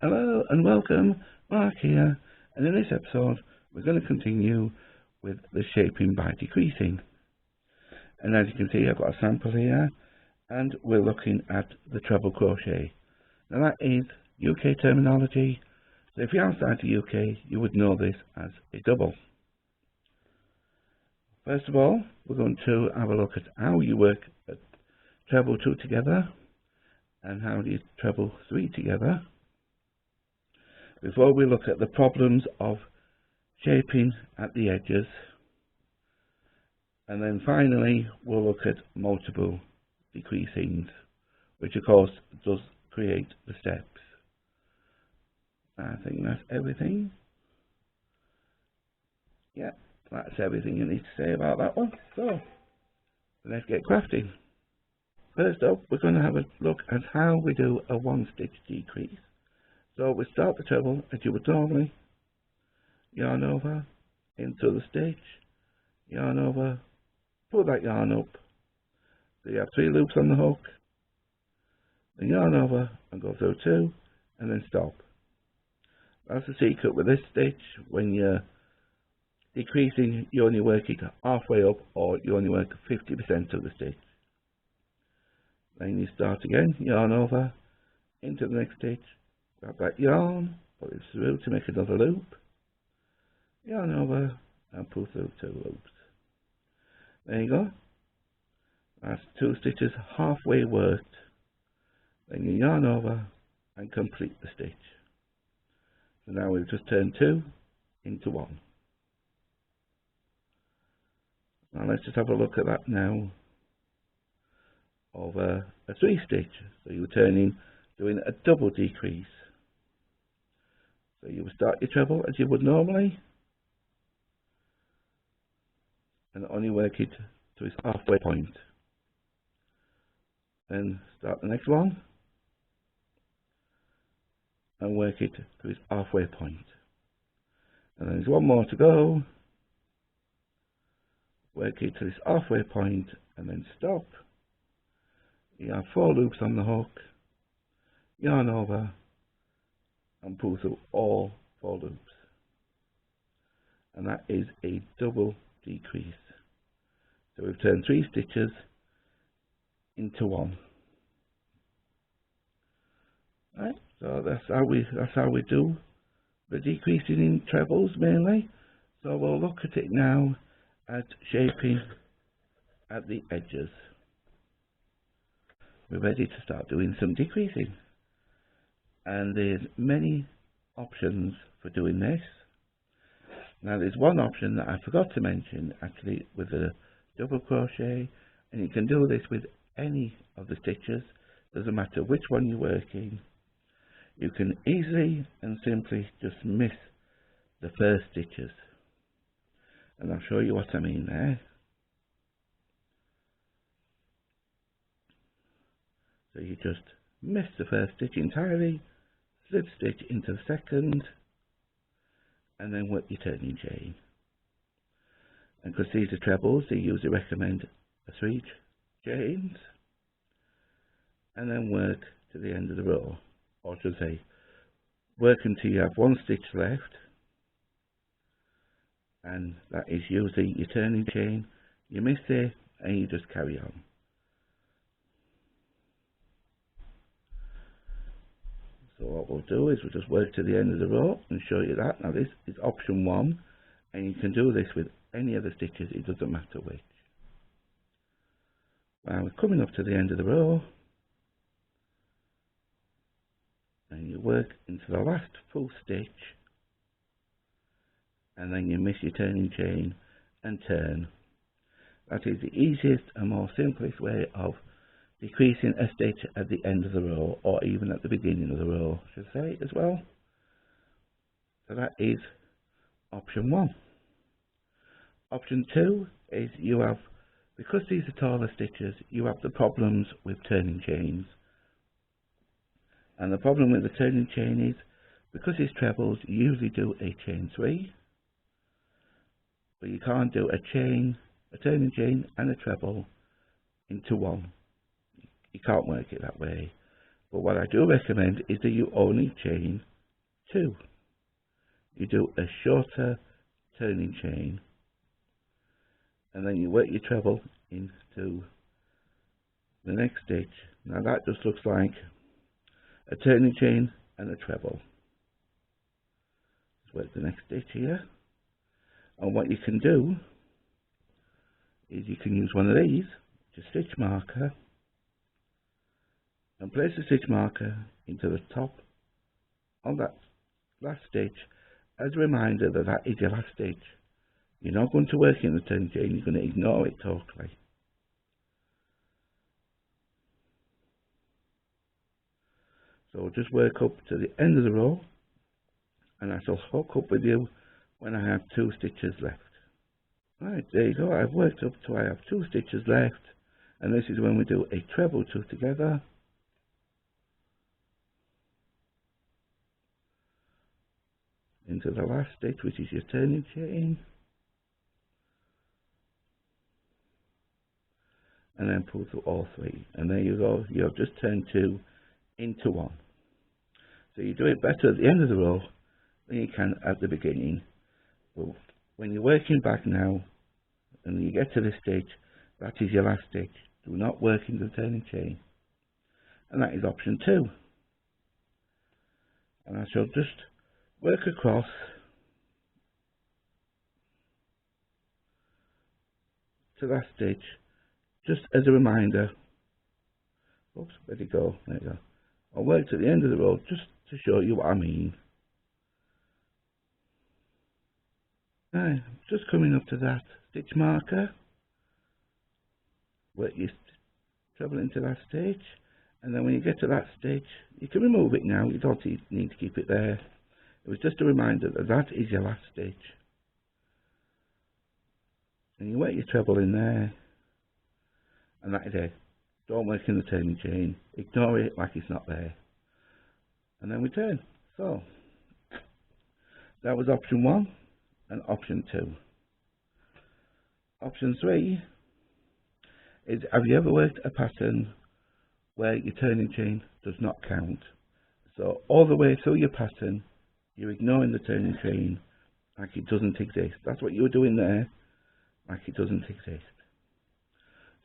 Hello and welcome, Mark here, and in this episode we're going to continue with the shaping by decreasing. And as you can see, I've got a sample here and we're looking at the treble crochet. Now that is UK terminology, so if you're outside the UK you would know this as a double. First of all, we're going to have a look at how you work at treble 2 together and how you treble 3 together, before we look at the problems of shaping at the edges, and then finally we'll look at multiple decreasings, which of course does create the steps. I think that's everything. Yeah, that's everything you need to say about that one. So let's get crafting. First up, we're going to have a look at how we do a one stitch decrease. So we start the treble as you would normally, yarn over into the stitch, yarn over, pull that yarn up, so you have 3 loops on the hook, then yarn over and go through 2 and then stop. That's the secret with this stitch. When you're decreasing, you only work it halfway up, or you only work 50% of the stitch. Then you start again, yarn over into the next stitch, grab that yarn, pull it through to make another loop, yarn over and pull through 2 loops. There you go. That's 2 stitches halfway worked. Then you yarn over and complete the stitch. So now we've just turned 2 into 1. Now let's just have a look at that now over a 3 stitch. So you're turning, doing a double decrease. So you will start your treble as you would normally, and only work it to its halfway point. Then start the next one and work it to its halfway point. And then there's one more to go. Work it to its halfway point and then stop. You have 4 loops on the hook, yarn over and pull through all 4 loops, and that is a double decrease. So we've turned 3 stitches into 1. Right, so that's how we do the decreasing in trebles mainly. So we'll look at it now at shaping at the edges. We're ready to start doing some decreasing. And there's many options for doing this. Now there's one option that I forgot to mention actually with the double crochet, and you can do this with any of the stitches, doesn't matter which one you're working. You can easily and simply just miss the first stitches, and I'll show you what I mean there. So you just miss the first stitch entirely, slip stitch into the second, and then work your turning chain. And because these are trebles, they usually recommend a 3 chains, and then work to the end of the row, or should I say, work until you have 1 stitch left, and that is usually your turning chain. You miss it, and you just carry on. So what we'll do is we'll just work to the end of the row and show you that. Now this is option 1, and you can do this with any of the stitches, it doesn't matter which. Now we're coming up to the end of the row, and you work into the last full stitch, and then you miss your turning chain and turn. That is the easiest and most simplest way of decreasing a stitch at the end of the row, or even at the beginning of the row, should I say, as well. So that is option 1. Option 2 is you have, because these are taller stitches, you have the problems with turning chains. And the problem with the turning chain is, because it's trebles, you usually do a chain 3, but you can't do a turning chain and a treble into 1. You can't work it that way. But what I do recommend is that you only chain 2. You do a shorter turning chain, and then you work your treble into the next stitch. Now that just looks like a turning chain and a treble. Let's work the next stitch here, and what you can do is you can use one of these, which is stitch marker, and place the stitch marker into the top of that last stitch as a reminder that that is your last stitch. You're not going to work in the turning chain, you're going to ignore it totally. So just work up to the end of the row, and I shall hook up with you when I have 2 stitches left. Right, there you go, I've worked up till I have 2 stitches left, and this is when we do a treble 2 together. Into the last stitch, which is your turning chain, and then pull through all 3, and there you go, you have just turned 2 into 1. So you do it better at the end of the row than you can at the beginning. But when you're working back now and you get to this stitch, that is your last stitch. Do not work into the turning chain, and that is option 2. And I shall just work across to that stitch just as a reminder. Oops, where'd it go? There you go. I'll work to the end of the row just to show you what I mean. Right, just coming up to that stitch marker, work your treble into that stitch, and then when you get to that stitch, you can remove it now, you don't need to keep it there. It was just a reminder that that is your last stitch. And you work your treble in there, and that is it. Don't work in the turning chain, ignore it like it's not there. And then we turn. So, that was option 1 and option 2. Option 3 is, have you ever worked a pattern where your turning chain does not count? So all the way through your pattern, you're ignoring the turning chain like it doesn't exist. That's what you were doing there, like it doesn't exist.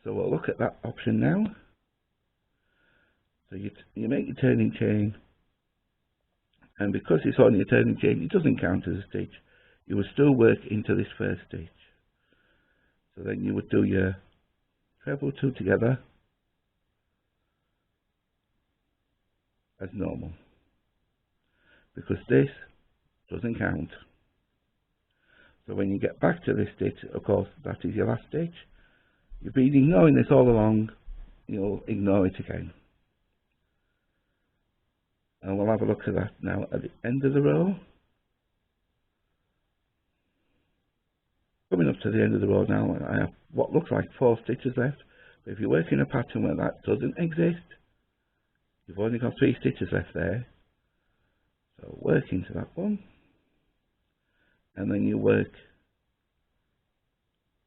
So we'll look at that option now. So you make your turning chain, and because it's only a turning chain, it doesn't count as a stitch. You will still work into this first stitch. So then you would do your treble 2 together as normal, because this doesn't count. So when you get back to this stitch, of course, that is your last stitch. You've been ignoring this all along, you'll ignore it again. And we'll have a look at that now at the end of the row. Coming up to the end of the row now, I have what looks like 4 stitches left. But if you're working a pattern where that doesn't exist, you've only got 3 stitches left there. So work into that one, and then you work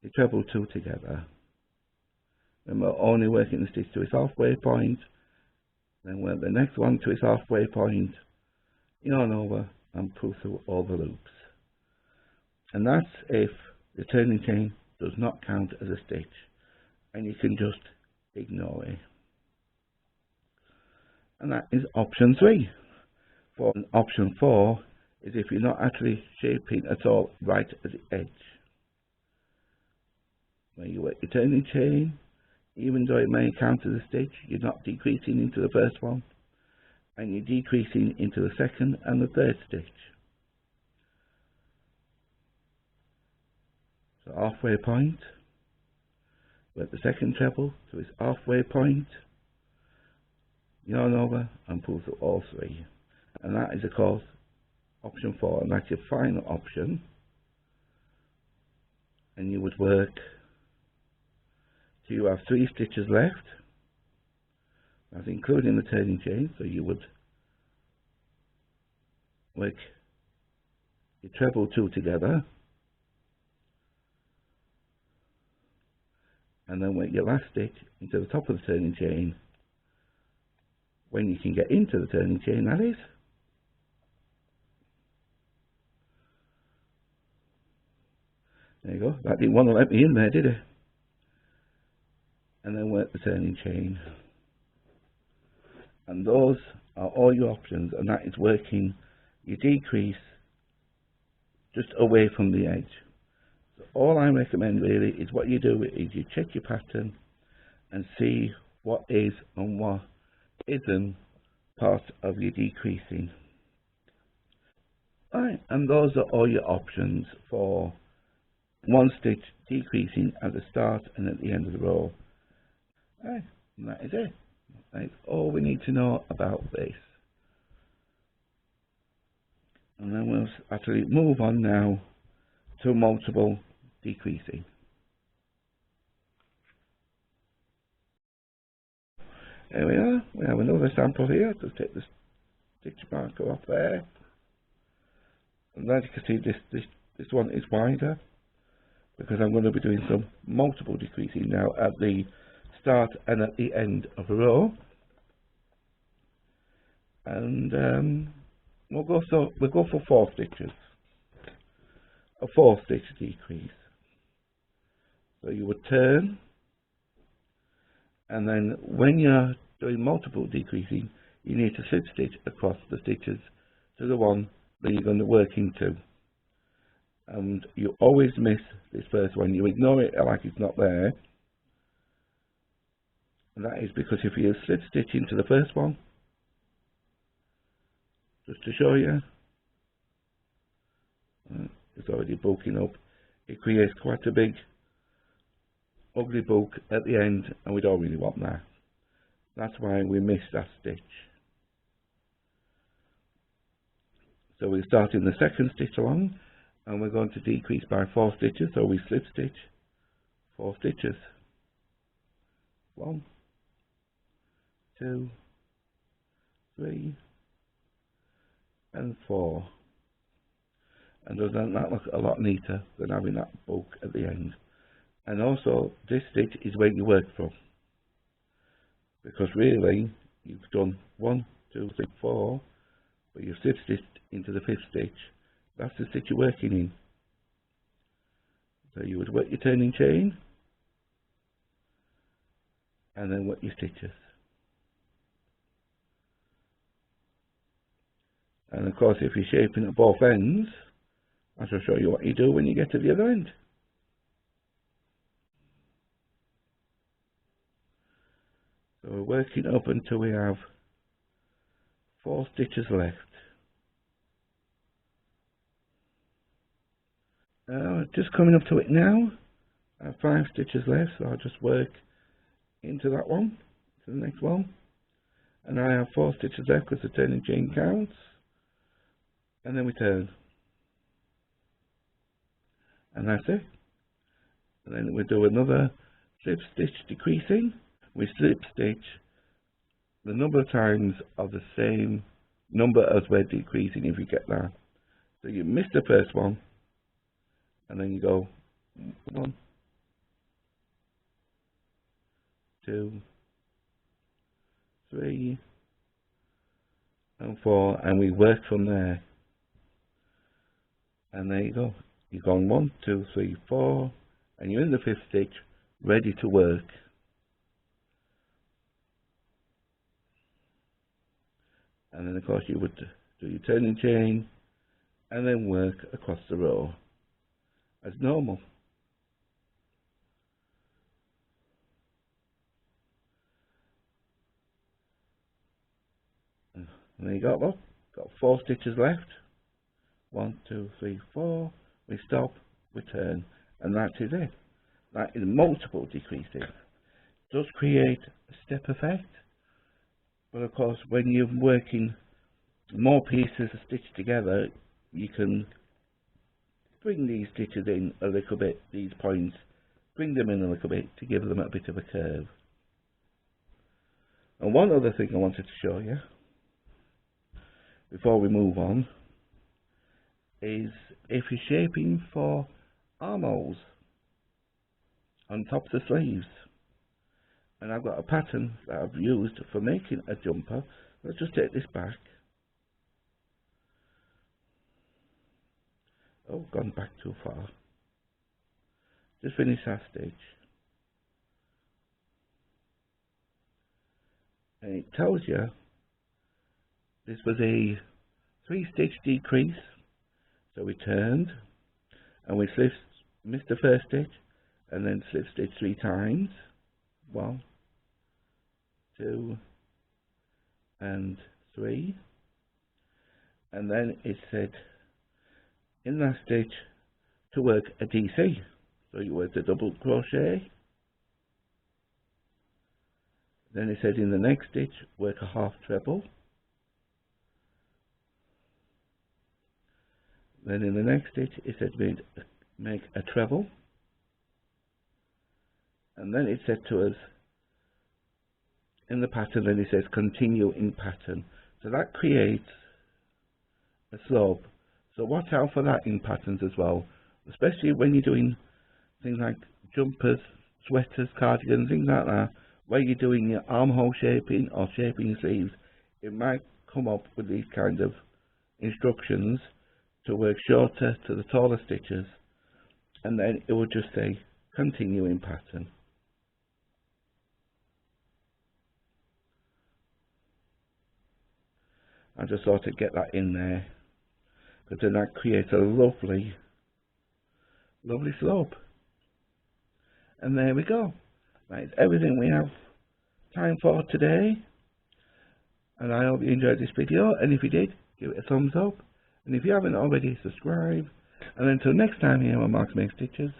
your treble 2 together. Then we're only working the stitch to its halfway point, then work the next one to its halfway point, yarn over and pull through all the loops. And that's if the turning chain does not count as a stitch, and you can just ignore it. And that is option 3. For option 4 is if you're not actually shaping at all right at the edge. When you work your turning chain, even though it may count as a stitch, you're not decreasing into the first one, and you're decreasing into the second and the third stitch. So halfway point, work the second treble to its halfway point, yarn over and pull through all 3. And that is of course option 4, and that's your final option. And you would work till you have 3 stitches left. That's including the turning chain, so you would work your treble 2 together, and then work your last stitch into the top of the turning chain when you can get into the turning chain, that is. There you go. That didn't want to let me in there, did it? And then work the turning chain. And those are all your options, and that is working your decrease just away from the edge. So all I recommend really is what you do is you check your pattern and see what is and what isn't part of your decreasing. Right, and those are all your options for one stitch decreasing at the start and at the end of the row. Right, and that is it. That's all we need to know about this. And then we'll actually move on now to multiple decreasing. There we are. We have another sample here. Just take the stitch marker off there. And as you can see, this one is wider because I'm going to be doing some multiple decreasing now at the start and at the end of the row. And we'll go for 4 stitches. A 4-stitch decrease. So you would turn, and then when you're doing multiple decreasing, you need to slip stitch across the stitches to the one that you're going to work into. And you always miss this first one. You ignore it like it's not there. And that is because if you slip stitch into the first one, just to show you, it's already bulking up. It creates quite a big ugly bulk at the end, and we don't really want that. That's why we miss that stitch. So we're starting the second stitch along, and we're going to decrease by 4 stitches. So we slip stitch 4 stitches. 1, 2, 3, and 4. And doesn't that look a lot neater than having that bulk at the end? And also, this stitch is where you work from, because really you've done 1, 2, 3, 4, but you've slip stitched into the 5th stitch. That's the stitch you're working in. So you would work your turning chain and then work your stitches. And of course, if you're shaping at both ends, I shall show you what you do when you get to the other end. So we're working up until we have 4 stitches left. Just coming up to it now. I have 5 stitches left, so I'll just work into that one, to the next one. And I have 4 stitches left because the turning chain counts. And then we turn. And that's it. And then we do another slip stitch decreasing. We slip stitch the number of times of the same number as we're decreasing, if you get that. So you miss the first one, and then you go 1, 2, 3, and 4, and we work from there. And there you go. You're going 1, 2, 3, 4, and you're in the 5th stitch, ready to work. And then of course you would do your turning chain and then work across the row as normal. And there you go, look, got 4 stitches left. 1, 2, 3, 4. We stop, we turn, and that is it. That is multiple decreasing. It does create a step effect, but of course when you're working more pieces stitched together, you can bring these stitches in a little bit, these points, bring them in a little bit to give them a bit of a curve. And one other thing I wanted to show you before we move on is if you're shaping for armholes on top of the sleeves. And I've got a pattern that I've used for making a jumper. Let's just take this back. Oh, gone back too far. just finish that stitch, and it tells you this was a 3-stitch decrease. So we turned and we missed the first stitch and then slip stitch 3 times. 1, 2 and 3, and then it said in that stitch to work a DC. So you work the double crochet. Then it said in the next stitch work a half treble. Then in the next stitch it said make a treble. And then it said to us in the pattern, then it says continue in pattern. So that creates a slope. So watch out for that in patterns as well, especially when you're doing things like jumpers, sweaters, cardigans, things like that, where you're doing your armhole shaping or shaping your sleeves. It might come up with these kind of instructions to work shorter to the taller stitches, and then it will just say continue in pattern. I just thought to get that in there, because then that creates a lovely slope. And there we go. That's everything we have time for today. And I hope you enjoyed this video. And if you did, give it a thumbs up. And if you haven't already, subscribe. And until next time here on Marks Make Stitches,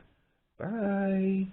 bye.